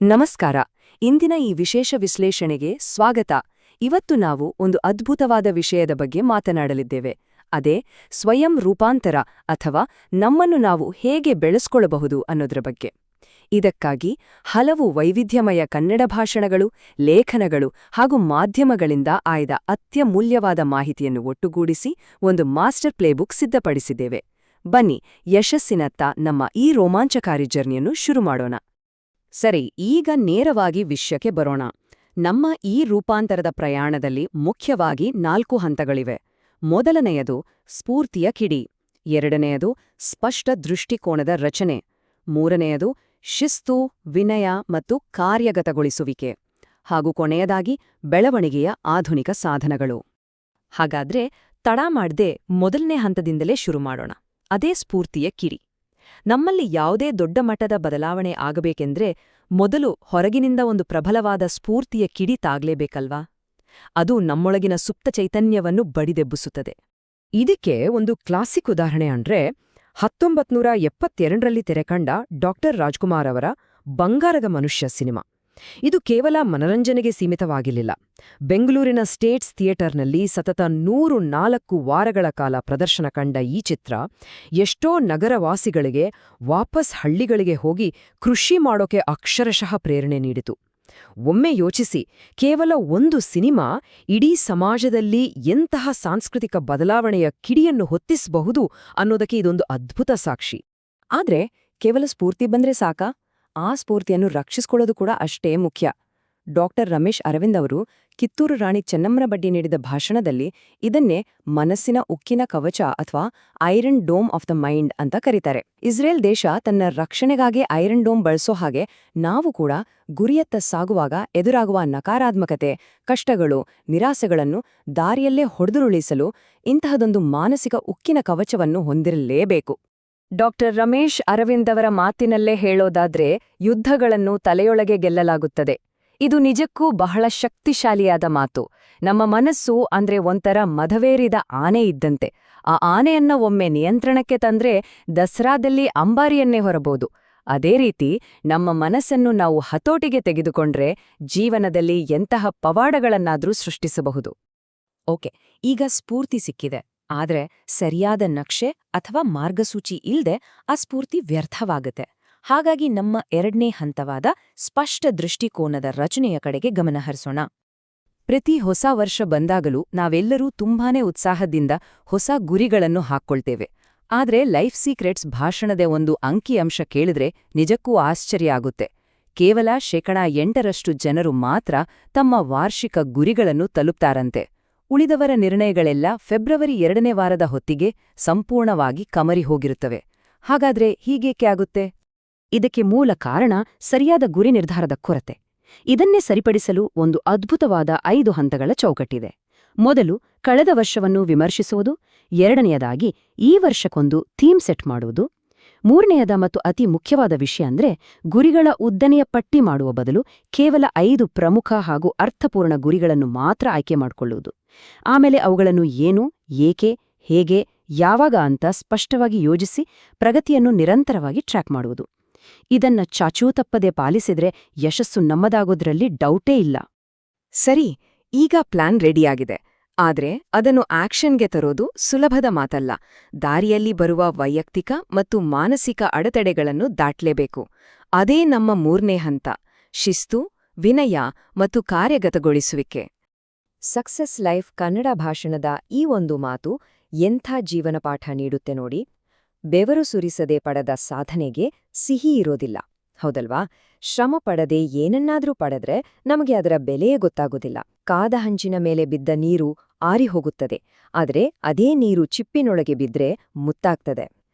ನಮಸ್ಕಾರ. ಇಂದಿನ ಈ ವಿಶೇಷ ವಿಶ್ಲೇಷಣೆಗೆ ಸ್ವಾಗತ. ಇವತ್ತು ನಾವು ಒಂದು ಅದ್ಭುತವಾದ ವಿಷಯದ ಬಗ್ಗೆ ಮಾತನಾಡಲಿದ್ದೇವೆ. ಅದೇ ಸ್ವಯಂ ರೂಪಾಂತರ ಅಥವಾ ನಮ್ಮನ್ನು ನಾವು ಹೇಗೆ ಬೆಳೆಸ್ಕೊಳ್ಳಬಹುದು ಅನ್ನೋದ್ರ ಬಗ್ಗೆ. ಇದಕ್ಕಾಗಿ ಹಲವು ವೈವಿಧ್ಯಮಯ ಕನ್ನಡ ಭಾಷಣಗಳು, ಲೇಖನಗಳು ಹಾಗೂ ಮಾಧ್ಯಮಗಳಿಂದ ಆಯ್ದ ಅತ್ಯಮೂಲ್ಯವಾದ ಮಾಹಿತಿಯನ್ನು ಒಟ್ಟುಗೂಡಿಸಿ ಒಂದು ಮಾಸ್ಟರ್ ಪ್ಲೇಬುಕ್ ಸಿದ್ಧಪಡಿಸಿದ್ದೇವೆ. ಬನ್ನಿ, ಯಶಸ್ಸಿನತ್ತ ನಮ್ಮ ಈ ರೋಮಾಂಚಕಾರಿ ಜರ್ನಿಯನ್ನು ಶುರು ಮಾಡೋಣ. ಸರಿ, ಈಗ ನೇರವಾಗಿ ವಿಷಯಕ್ಕೆ ಬರೋಣ. ನಮ್ಮ ಈ ರೂಪಾಂತರದ ಪ್ರಯಾಣದಲ್ಲಿ ಮುಖ್ಯವಾಗಿ 4 ಹಂತಗಳಿವೆ. ಮೊದಲನೆಯದು ಸ್ಫೂರ್ತಿಯ ಕಿಡಿ, ಎರಡನೆಯದು ಸ್ಪಷ್ಟ ದೃಷ್ಟಿಕೋನದ ರಚನೆ, ಮೂರನೆಯದು ಶಿಸ್ತು, ವಿನಯ ಮತ್ತು ಕಾರ್ಯಗತಗೊಳಿಸುವಿಕೆ, ಹಾಗೂ ಕೊನೆಯದಾಗಿ ಬೆಳವಣಿಗೆಯ ಆಧುನಿಕ ಸಾಧನಗಳು. ಹಾಗಾದ್ರೆ ತಡ ಮಾಡ್ದೆ ಮೊದಲನೇ ಹಂತದಿಂದಲೇ ಶುರು ಮಾಡೋಣ. ಅದೇ ಸ್ಫೂರ್ತಿಯ ಕಿಡಿ. ನಮ್ಮಲ್ಲಿ ಯಾವುದೇ ದೊಡ್ಡ ಮಟ್ಟದ ಬದಲಾವಣೆ ಆಗಬೇಕೆಂದ್ರೆ ಮೊದಲು ಹೊರಗಿನಿಂದ ಒಂದು ಪ್ರಬಲವಾದ ಸ್ಫೂರ್ತಿಯ ಕಿಡಿ ತಾಗ್ಲೇಬೇಕಲ್ವಾ? ಅದು ನಮ್ಮೊಳಗಿನ ಸುಪ್ತ ಚೈತನ್ಯವನ್ನು ಬಡಿದೆಬ್ಬಿಸುತ್ತದೆ. ಇದಕ್ಕೆ ಒಂದು ಕ್ಲಾಸಿಕ್ ಉದಾಹರಣೆ ಅಂದ್ರೆ 1972ರಲ್ಲಿ ತೆರೆಕಂಡ ಡಾ. ರಾಜ್ಕುಮಾರ್ ಅವರ ಬಂಗಾರದ ಮನುಷ್ಯ ಸಿನಿಮಾ. ಇದು ಕೇವಲ ಮನರಂಜನೆಗೆ ಸೀಮಿತವಾಗಿರಲಿಲ್ಲ. ಬೆಂಗಳೂರಿನ ಸ್ಟೇಟ್ಸ್ ಥಿಯೇಟರ್ನಲ್ಲಿ ಸತತ 104 ವಾರಗಳ ಕಾಲ ಪ್ರದರ್ಶನ ಕಂಡ ಈ ಚಿತ್ರ ಎಷ್ಟೋ ನಗರವಾಸಿಗಳಿಗೆ ವಾಪಸ್ ಹಳ್ಳಿಗಳಿಗೆ ಹೋಗಿ ಕೃಷಿ ಮಾಡೋಕೆ ಅಕ್ಷರಶಃ ಪ್ರೇರಣೆ ನೀಡಿತು. ಒಮ್ಮೆ ಯೋಚಿಸಿ, ಕೇವಲ ಒಂದು ಸಿನಿಮಾ ಇಡೀ ಸಮಾಜದಲ್ಲಿ ಎಂತಹ ಸಾಂಸ್ಕೃತಿಕ ಬದಲಾವಣೆಯ ಕಿಡಿಯನ್ನು ಹೊತ್ತಿಸಬಹುದು ಅನ್ನೋದಕ್ಕೆ ಇದೊಂದು ಅದ್ಭುತ ಸಾಕ್ಷಿ. ಆದ್ರೆ ಕೇವಲ ಸ್ಫೂರ್ತಿ ಬಂದ್ರೆ ಸಾಕಾ? ಆ ಸ್ಫೂರ್ತಿಯನ್ನು ರಕ್ಷಿಸಿಕೊಳ್ಳೋದು ಕೂಡ ಅಷ್ಟೇ ಮುಖ್ಯ. ಡಾ. ರಮೇಶ್ ಅರವಿಂದ್ ಅವರು ಕಿತ್ತೂರು ರಾಣಿ ಚೆನ್ನಮ್ಮನ ಬಗ್ಗೆ ನೀಡಿದ ಭಾಷಣದಲ್ಲಿ ಇದನ್ನೇ ಮನಸ್ಸಿನ ಉಕ್ಕಿನ ಕವಚ ಅಥವಾ iron dome of the mind ಅಂತ ಕರೀತಾರೆ. ಇಸ್ರೇಲ್ ದೇಶ ತನ್ನ ರಕ್ಷಣೆಗಾಗಿ ಐರನ್ ಡೋಮ್ ಬಳಸೋ ಹಾಗೆ ನಾವು ಕೂಡ ಗುರಿಯತ್ತ ಸಾಗುವಾಗ ಎದುರಾಗುವ ನಕಾರಾತ್ಮಕತೆ, ಕಷ್ಟಗಳು, ನಿರಾಸೆಗಳನ್ನು ದಾರಿಯಲ್ಲೇ ಹೊಡೆದುರುಳಿಸಲು ಇಂತಹದೊಂದು ಮಾನಸಿಕ ಉಕ್ಕಿನ ಕವಚವನ್ನು ಹೊಂದಿರಲೇಬೇಕು. ಡಾ. ರಮೇಶ್ ಅರವಿಂದ್ ಅವರ ಮಾತಿನಲ್ಲೇ ಹೇಳೋದಾದ್ರೆ, ಯುದ್ಧಗಳನ್ನು ತಲೆಯೊಳಗೆ ಗೆಲ್ಲಲಾಗುತ್ತದೆ. ಇದು ನಿಜಕ್ಕೂ ಬಹಳ ಶಕ್ತಿಶಾಲಿಯಾದ ಮಾತು. ನಮ್ಮ ಮನಸ್ಸು ಅಂದ್ರೆ ಒಂಥರ ಮದವೇರಿದ ಆನೆ ಇದ್ದಂತೆ. ಆ ಆನೆಯನ್ನ ಒಮ್ಮೆ ನಿಯಂತ್ರಣಕ್ಕೆ ತಂದ್ರೆ ದಸರಾದಲ್ಲಿ ಅಂಬಾರಿಯನ್ನೇ ಹೊರಬಹುದು. ಅದೇ ರೀತಿ ನಮ್ಮ ಮನಸ್ಸನ್ನು ನಾವು ಹತೋಟಿಗೆ ತೆಗೆದುಕೊಂಡ್ರೆ ಜೀವನದಲ್ಲಿ ಎಂತಹ ಪವಾಡಗಳನ್ನಾದ್ರೂ ಸೃಷ್ಟಿಸಬಹುದು. ಓಕೆ, ಈಗ ಸ್ಫೂರ್ತಿ ಸಿಕ್ಕಿದೆ. ಆದ್ರೆ ಸರಿಯಾದ ನಕ್ಷೆ ಅಥವಾ ಮಾರ್ಗಸೂಚಿ ಇಲ್ದೆ ಆ ಸ್ಫೂರ್ತಿ ವ್ಯರ್ಥವಾಗುತ್ತೆ. ಹಾಗಾಗಿ ನಮ್ಮ ಎರಡನೇ ಹಂತವಾದ ಸ್ಪಷ್ಟ ದೃಷ್ಟಿಕೋನದ ರಚನೆಯ ಕಡೆಗೆ ಗಮನ ಹರಿಸೋಣ. ಪ್ರತಿ ಹೊಸ ವರ್ಷ ಬಂದಾಗಲೂ ನಾವೆಲ್ಲರೂ ತುಂಬಾನೇ ಉತ್ಸಾಹದಿಂದ ಹೊಸ ಗುರಿಗಳನ್ನು ಹಾಕ್ಕೊಳ್ತೇವೆ. ಆದ್ರೆ ಲೈಫ್ ಸೀಕ್ರೆಟ್ಸ್ ಭಾಷಣದ ಒಂದು ಅಂಕಿಅಂಶ ಕೇಳಿದ್ರೆ ನಿಜಕ್ಕೂ ಆಶ್ಚರ್ಯ ಆಗುತ್ತೆ. ಕೇವಲ 8% ಜನರು ಮಾತ್ರ ತಮ್ಮ ವಾರ್ಷಿಕ ಗುರಿಗಳನ್ನು ತಲುಪ್ತಾರಂತೆ. ಉಳಿದವರ ನಿರ್ಣಯಗಳೆಲ್ಲ ಫೆಬ್ರವರಿ 2ನೇ ವಾರದ ಹೊತ್ತಿಗೆ ಸಂಪೂರ್ಣವಾಗಿ ಕಮರಿ ಹೋಗಿರುತ್ತವೆ. ಹಾಗಾದ್ರೆ ಹೀಗೇಕೆ ಆಗುತ್ತೆ? ಇದಕ್ಕೆ ಮೂಲ ಕಾರಣ ಸರಿಯಾದ ಗುರಿ ನಿರ್ಧಾರದ ಕೊರತೆ. ಇದನ್ನೇ ಸರಿಪಡಿಸಲು ಒಂದು ಅದ್ಭುತವಾದ 5 ಹಂತಗಳ ಚೌಕಟ್ಟಿದೆ. ಮೊದಲು ಕಳೆದ ವರ್ಷವನ್ನು ವಿಮರ್ಶಿಸುವುದು, ಎರಡನೆಯದಾಗಿ ಈ ವರ್ಷಕ್ಕೊಂದು ಥೀಮ್ ಸೆಟ್ ಮಾಡುವುದು, ಮೂರನೆಯದ ಮತ್ತು ಅತಿ ಮುಖ್ಯವಾದ ವಿಷಯ ಅಂದ್ರೆ ಗುರಿಗಳ ಉದ್ದನೆಯ ಪಟ್ಟಿ ಮಾಡುವ ಬದಲು ಕೇವಲ 5 ಪ್ರಮುಖ ಹಾಗೂ ಅರ್ಥಪೂರ್ಣ ಗುರಿಗಳನ್ನು ಮಾತ್ರ ಆಯ್ಕೆ ಮಾಡಿಕೊಳ್ಳುವುದು. ಆಮೇಲೆ ಅವುಗಳನ್ನು ಏನು, ಏಕೆ, ಹೇಗೆ, ಯಾವಾಗ ಅಂತ ಸ್ಪಷ್ಟವಾಗಿ ಯೋಜಿಸಿ ಪ್ರಗತಿಯನ್ನು ನಿರಂತರವಾಗಿ ಟ್ರ್ಯಾಕ್ ಮಾಡುವುದು. ಇದನ್ನ ಚಾಚೂ ತಪ್ಪದೆ ಪಾಲಿಸಿದ್ರೆ ಯಶಸ್ಸು ನಮ್ಮದಾಗೋದ್ರಲ್ಲಿ ಡೌಟೇ ಇಲ್ಲ. ಸರಿ, ಈಗ ಪ್ಲಾನ್ ರೆಡಿಯಾಗಿದೆ. ಆದ್ರೆ ಅದನ್ನು ಆಕ್ಷನ್ಗೆ ತರೋದು ಸುಲಭದ ಮಾತಲ್ಲ. ದಾರಿಯಲ್ಲಿ ಬರುವ ವೈಯಕ್ತಿಕ ಮತ್ತು ಮಾನಸಿಕ ಅಡೆತಡೆಗಳನ್ನು ದಾಟ್ಲೇಬೇಕು. ಅದೇ ನಮ್ಮ 3ನೇ ಹಂತ, ಶಿಸ್ತು, ವಿನಯ ಮತ್ತು ಕಾರ್ಯಗತಗೊಳಿಸುವಿಕೆ. ಸಕ್ಸಸ್ ಲೈಫ್ ಕನ್ನಡ ಭಾಷಣದ ಈ ಒಂದು ಮಾತು ಎಂಥ ಜೀವನಪಾಠ ನೀಡುತ್ತೆ ನೋಡಿ. ಬೆವರು ಸುರಿಸದೆ ಪಡೆದ ಸಾಧನೆಗೆ ಸಿಹಿ ಇರೋದಿಲ್ಲ, ಹೌದಲ್ವಾ? ಶ್ರಮ ಪಡದೆ ಏನನ್ನಾದ್ರೂ ಪಡೆದ್ರೆ ನಮಗೆ ಅದರ ಬೆಲೆಯೇ ಗೊತ್ತಾಗೋದಿಲ್ಲ. ಕಾದ ಹಂಚಿನ ಮೇಲೆ ಬಿದ್ದ ನೀರು ಆರಿ ಹೋಗುತ್ತದೆ, ಆದರೆ ಅದೇ ನೀರು ಚಿಪ್ಪಿನೊಳಗೆ ಬಿದ್ರೆ ಮುತ್ತಾಗ್ತದೆ.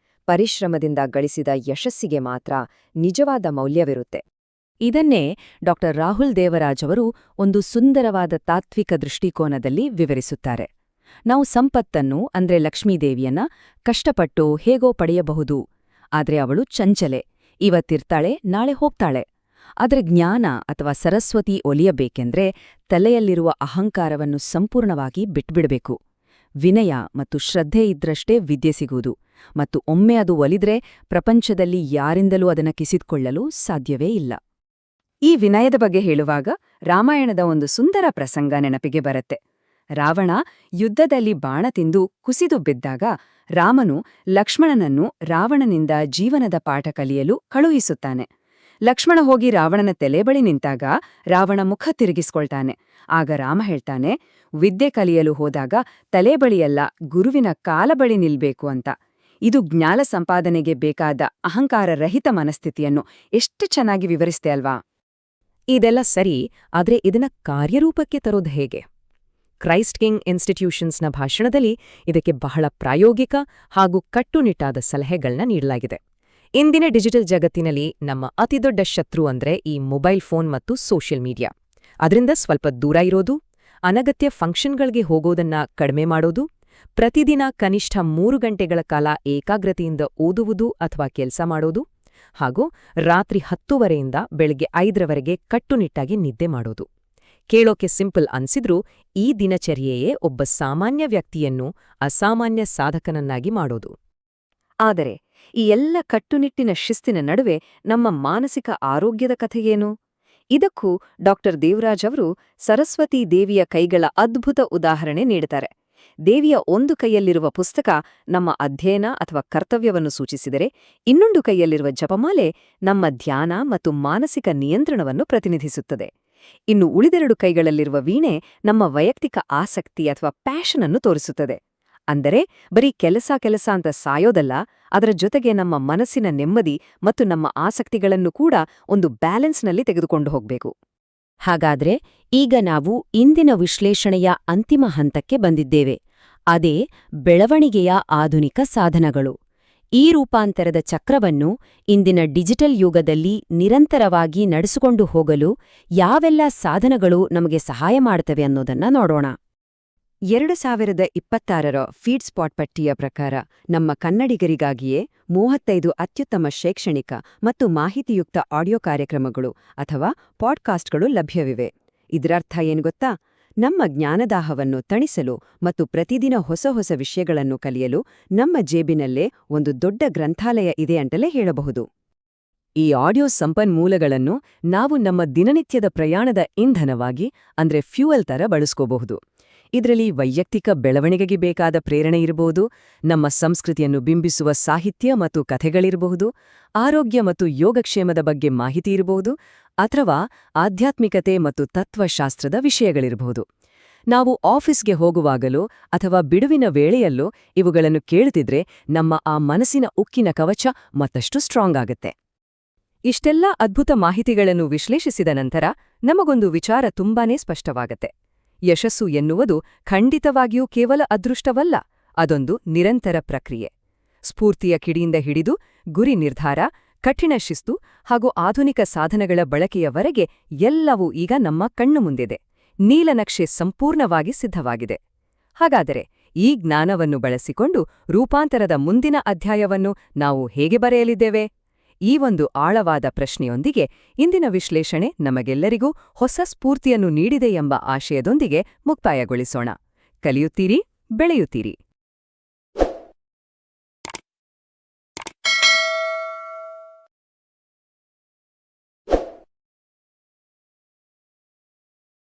ಪರಿಶ್ರಮದಿಂದ ಗಳಿಸಿದ ಯಶಸ್ಸಿಗೆ ಮಾತ್ರ ನಿಜವಾದ ಮೌಲ್ಯವಿರುತ್ತೆ. ಇದನ್ನೇ ಡಾ. ರಾಹುಲ್ ದೇವರಾಜ್ ಅವರು ಒಂದು ಸುಂದರವಾದ ತಾತ್ವಿಕ ದೃಷ್ಟಿಕೋನದಲ್ಲಿ ವಿವರಿಸುತ್ತಾರೆ. ನಾವು ಸಂಪತ್ತನ್ನು ಅಂದ್ರೆ ಲಕ್ಷ್ಮೀದೇವಿಯನ್ನ ಕಷ್ಟಪಟ್ಟು ಹೇಗೋ ಪಡೆಯಬಹುದು. ಆದ್ರೆ ಅವಳು ಚಂಚಲೆ, ಇವತ್ತಿರ್ತಾಳೆ, ನಾಳೆ ಹೋಗ್ತಾಳೆ. ಆದ್ರೆ ಜ್ಞಾನ ಅಥವಾ ಸರಸ್ವತಿ ಒಲಿಯಬೇಕೆಂದ್ರೆ ತಲೆಯಲ್ಲಿರುವ ಅಹಂಕಾರವನ್ನು ಸಂಪೂರ್ಣವಾಗಿ ಬಿಟ್ಬಿಡಬೇಕು. ವಿನಯ ಮತ್ತು ಶ್ರದ್ಧೆ ಇದ್ರಷ್ಟೇ ವಿದ್ಯೆ ಸಿಗುವುದು, ಮತ್ತು ಒಮ್ಮೆ ಅದು ಒಲಿದ್ರೆ ಪ್ರಪಂಚದಲ್ಲಿ ಯಾರಿಂದಲೂ ಅದನ್ನ ಕಿಸಿದುಕೊಳ್ಳಲು ಸಾಧ್ಯವೇ ಇಲ್ಲ. ಈ ವಿನಯದ ಬಗ್ಗೆ ಹೇಳುವಾಗ ರಾಮಾಯಣದ ಒಂದು ಸುಂದರ ಪ್ರಸಂಗ ನೆನಪಿಗೆ ಬರುತ್ತೆ. ರಾವಣ ಯುದ್ಧದಲ್ಲಿ ಬಾಣ ತಿಂದು ಕುಸಿದು ಬಿದ್ದಾಗ ರಾಮನು ಲಕ್ಷ್ಮಣನನ್ನು ರಾವಣನಿಂದ ಜೀವನದ ಪಾಠ ಕಲಿಯಲು ಕಳುಹಿಸುತ್ತಾನೆ. ಲಕ್ಷ್ಮಣ ಹೋಗಿ ರಾವಣನ ತಲೆ ಬಳಿ ನಿಂತಾಗ ರಾವಣ ಮುಖ ತಿರುಗಿಸ್ಕೊಳ್ತಾನೆ. ಆಗ ರಾಮ ಹೇಳ್ತಾನೆ, ವಿದ್ಯೆ ಕಲಿಯಲು ಹೋದಾಗ ತಲೆ ಬಳಿಯಲ್ಲ, ಗುರುವಿನ ಕಾಲ ಬಳಿ ನಿಲ್ಬೇಕು ಅಂತ. ಇದು ಜ್ಞಾನ ಸಂಪಾದನೆಗೆ ಬೇಕಾದ ಅಹಂಕಾರರಹಿತ ಮನಸ್ಥಿತಿಯನ್ನು ಎಷ್ಟು ಚೆನ್ನಾಗಿ ವಿವರಿಸ್ತೆ ಅಲ್ವಾ? ಇದೆಲ್ಲ ಸರಿ, ಆದ್ರೆ ಇದನ್ನ ಕಾರ್ಯರೂಪಕ್ಕೆ ತರೋದು ಹೇಗೆ? ಕ್ರೈಸ್ಟ್ ಕಿಂಗ್ ಇನ್ಸ್ಟಿಟ್ಯೂಷನ್ಸ್ನ ಭಾಷಣದಲ್ಲಿ ಇದಕ್ಕೆ ಬಹಳ ಪ್ರಾಯೋಗಿಕ ಹಾಗೂ ಕಟ್ಟುನಿಟ್ಟಾದ ಸಲಹೆಗಳನ್ನ ನೀಡಲಾಗಿದೆ. ಇಂದಿನ ಡಿಜಿಟಲ್ ಜಗತ್ತಿನಲ್ಲಿ ನಮ್ಮ ಅತಿದೊಡ್ಡ ಶತ್ರು ಅಂದ್ರೆ ಈ ಮೊಬೈಲ್ ಫೋನ್ ಮತ್ತು ಸೋಷಿಯಲ್ ಮೀಡಿಯಾ. ಅದರಿಂದ ಸ್ವಲ್ಪ ದೂರ ಇರೋದು, ಅನಗತ್ಯ ಫಂಕ್ಷನ್ಗಳಿಗೆ ಹೋಗೋದನ್ನ ಕಡಿಮೆ ಮಾಡೋದು, ಪ್ರತಿದಿನ ಕನಿಷ್ಠ 3 ಗಂಟೆಗಳ ಕಾಲ ಏಕಾಗ್ರತೆಯಿಂದ ಓದುವುದು ಅಥವಾ ಕೆಲಸ ಮಾಡೋದು, ಹಾಗೂ ರಾತ್ರಿ 10 ಬೆಳಗ್ಗೆ 5 ಕಟ್ಟುನಿಟ್ಟಾಗಿ ನಿದ್ದೆ ಮಾಡೋದು. ಕೇಳೋಕೆ ಸಿಂಪಲ್ ಅನ್ಸಿದ್ರೂ ಈ ದಿನಚರ್ಯೆಯೇ ಒಬ್ಬ ಸಾಮಾನ್ಯ ವ್ಯಕ್ತಿಯನ್ನು ಅಸಾಮಾನ್ಯ ಸಾಧಕನನ್ನಾಗಿ ಮಾಡೋದು. ಆದರೆ ಈ ಎಲ್ಲ ಕಟ್ಟುನಿಟ್ಟಿನ ಶಿಸ್ತಿನ ನಡುವೆ ನಮ್ಮ ಮಾನಸಿಕ ಆರೋಗ್ಯದ ಕಥೆಯೇನು? ಇದಕ್ಕೂ ದೇವರಾಜ್ ಅವರು ಸರಸ್ವತೀ ದೇವಿಯ ಕೈಗಳ ಅದ್ಭುತ ಉದಾಹರಣೆ ನೀಡುತ್ತಾರೆ. ದೇವಿಯ ಒಂದು ಕೈಯಲ್ಲಿರುವ ಪುಸ್ತಕ ನಮ್ಮ ಅಧ್ಯಯನ ಅಥವಾ ಕರ್ತವ್ಯವನ್ನು ಸೂಚಿಸಿದರೆ, ಇನ್ನೊಂದು ಕೈಯಲ್ಲಿರುವ ಜಪಮಾಲೆ ನಮ್ಮ ಧ್ಯಾನ ಮತ್ತು ಮಾನಸಿಕ ನಿಯಂತ್ರಣವನ್ನು ಪ್ರತಿನಿಧಿಸುತ್ತದೆ. ಇನ್ನು ಉಳಿದೆರಡು ಕೈಗಳಲ್ಲಿರುವ ವೀಣೆ ನಮ್ಮ ವೈಯಕ್ತಿಕ ಆಸಕ್ತಿ ಅಥವಾ ಪ್ಯಾಷನ್ ಅನ್ನು ತೋರಿಸುತ್ತದೆ. ಅಂದರೆ ಬರೀ ಕೆಲಸ ಅಂತ ಸಾಯೋದಲ್ಲ, ಅದರ ಜೊತೆಗೆ ನಮ್ಮ ಮನಸ್ಸಿನ ನೆಮ್ಮದಿ ಮತ್ತು ನಮ್ಮ ಆಸಕ್ತಿಗಳನ್ನು ಕೂಡ ಒಂದು ಬ್ಯಾಲೆನ್ಸ್ನಲ್ಲಿ ತೆಗೆದುಕೊಂಡು ಹೋಗಬೇಕು. ಹಾಗಾದ್ರೆ ಈಗ ನಾವು ಇಂದಿನ ವಿಶ್ಲೇಷಣೆಯ ಅಂತಿಮ ಹಂತಕ್ಕೆ ಬಂದಿದ್ದೇವೆ. ಅದೇ ಬೆಳವಣಿಗೆಯ ಆಧುನಿಕ ಸಾಧನಗಳು. ಈ ರೂಪಾಂತರದ ಚಕ್ರವನ್ನು ಇಂದಿನ ಡಿಜಿಟಲ್ ಯುಗದಲ್ಲಿ ನಿರಂತರವಾಗಿ ನಡೆಸಿಕೊಂಡು ಹೋಗಲು ಯಾವೆಲ್ಲ ಸಾಧನಗಳು ನಮಗೆ ಸಹಾಯ ಮಾಡ್ತವೆ ಅನ್ನೋದನ್ನ ನೋಡೋಣ. 2026ರ ಫೀಡ್ ಸ್ಪಾಟ್ ಪಟ್ಟಿಯ ಪ್ರಕಾರ ನಮ್ಮ ಕನ್ನಡಿಗರಿಗಾಗಿಯೇ 35 ಅತ್ಯುತ್ತಮ ಶೈಕ್ಷಣಿಕ ಮತ್ತು ಮಾಹಿತಿಯುಕ್ತ ಆಡಿಯೋ ಕಾರ್ಯಕ್ರಮಗಳು ಅಥವಾ ಪಾಡ್ಕಾಸ್ಟ್ಗಳು ಲಭ್ಯವಿವೆ. ಇದರರ್ಥ ಏನು ಗೊತ್ತಾ? ನಮ್ಮ ಜ್ಞಾನದಾಹವನ್ನು ತಣಿಸಲು ಮತ್ತು ಪ್ರತಿದಿನ ಹೊಸ ಹೊಸ ವಿಷಯಗಳನ್ನು ಕಲಿಯಲು ನಮ್ಮ ಜೇಬಿನಲ್ಲೇ ಒಂದು ದೊಡ್ಡ ಗ್ರಂಥಾಲಯ ಇದೆ ಅಂತಲೇ ಹೇಳಬಹುದು. ಈ ಆಡಿಯೋ ಸಂಪನ್ಮೂಲಗಳನ್ನು ನಾವು ನಮ್ಮ ದಿನನಿತ್ಯದ ಪ್ರಯಾಣದ ಇಂಧನವಾಗಿ ಅಂದ್ರೆ ಫ್ಯೂಯಲ್ ತರ ಬಳಸ್ಕೋಬಹುದು. ಇದರಲ್ಲಿ ವೈಯಕ್ತಿಕ ಬೆಳವಣಿಗೆಗೆ ಬೇಕಾದ ಪ್ರೇರಣೆ ಇರಬಹುದು, ನಮ್ಮ ಸಂಸ್ಕೃತಿಯನ್ನು ಬಿಂಬಿಸುವ ಸಾಹಿತ್ಯ ಮತ್ತು ಕಥೆಗಳಿರಬಹುದು, ಆರೋಗ್ಯ ಮತ್ತು ಯೋಗಕ್ಷೇಮದ ಬಗ್ಗೆ ಮಾಹಿತಿ ಇರಬಹುದು, ಅಥವಾ ಆಧ್ಯಾತ್ಮಿಕತೆ ಮತ್ತು ತತ್ವಶಾಸ್ತ್ರದ ವಿಷಯಗಳಿರಬಹುದು. ನಾವು ಆಫೀಸ್ಗೆ ಹೋಗುವಾಗಲೋ ಅಥವಾ ಬಿಡುವಿನ ವೇಳೆಯಲ್ಲೋ ಇವುಗಳನ್ನು ಕೇಳುತ್ತಿದ್ರೆ ನಮ್ಮ ಆ ಮನಸ್ಸಿನ ಉಕ್ಕಿನ ಕವಚ ಮತ್ತಷ್ಟು ಸ್ಟ್ರಾಂಗ್ ಆಗುತ್ತೆ. ಇಷ್ಟೆಲ್ಲ ಅದ್ಭುತ ಮಾಹಿತಿಗಳನ್ನು ವಿಶ್ಲೇಷಿಸಿದ ನಂತರ ನಮಗೊಂದು ವಿಚಾರ ತುಂಬಾನೇ ಸ್ಪಷ್ಟವಾಗತ್ತೆ. ಯಶಸ್ಸು ಎನ್ನುವುದು ಖಂಡಿತವಾಗಿಯೂ ಕೇವಲ ಅದೃಷ್ಟವಲ್ಲ, ಅದೊಂದು ನಿರಂತರ ಪ್ರಕ್ರಿಯೆ. ಸ್ಫೂರ್ತಿಯ ಕಿಡಿಯಿಂದ ಹಿಡಿದು ಗುರಿ ನಿರ್ಧಾರ, ಕಠಿಣ ಶಿಸ್ತು ಹಾಗೂ ಆಧುನಿಕ ಸಾಧನಗಳ ಬಳಕೆಯವರೆಗೆ ಎಲ್ಲವೂ ಈಗ ನಮ್ಮ ಕಣ್ಣು ಮುಂದಿದೆ. ನೀಲನಕ್ಷೆ ಸಂಪೂರ್ಣವಾಗಿ ಸಿದ್ಧವಾಗಿದೆ. ಹಾಗಾದರೆ ಈ ಜ್ಞಾನವನ್ನು ಬಳಸಿಕೊಂಡು ರೂಪಾಂತರದ ಮುಂದಿನ ಅಧ್ಯಾಯವನ್ನು ನಾವು ಹೇಗೆ ಬರೆಯಲಿದ್ದೇವೆ? ಈ ಒಂದು ಆಳವಾದ ಪ್ರಶ್ನೆಯೊಂದಿಗೆ ಇಂದಿನ ವಿಶ್ಲೇಷಣೆ ನಮಗೆಲ್ಲರಿಗೂ ಹೊಸ ಸ್ಫೂರ್ತಿಯನ್ನು ನೀಡಿದೆ ಎಂಬ ಆಶಯದೊಂದಿಗೆ ಮುಕ್ತಾಯಗೊಳಿಸೋಣ. ಕಲಿಯುತ್ತೀರಿ, ಬೆಳೆಯುತ್ತೀರಿ.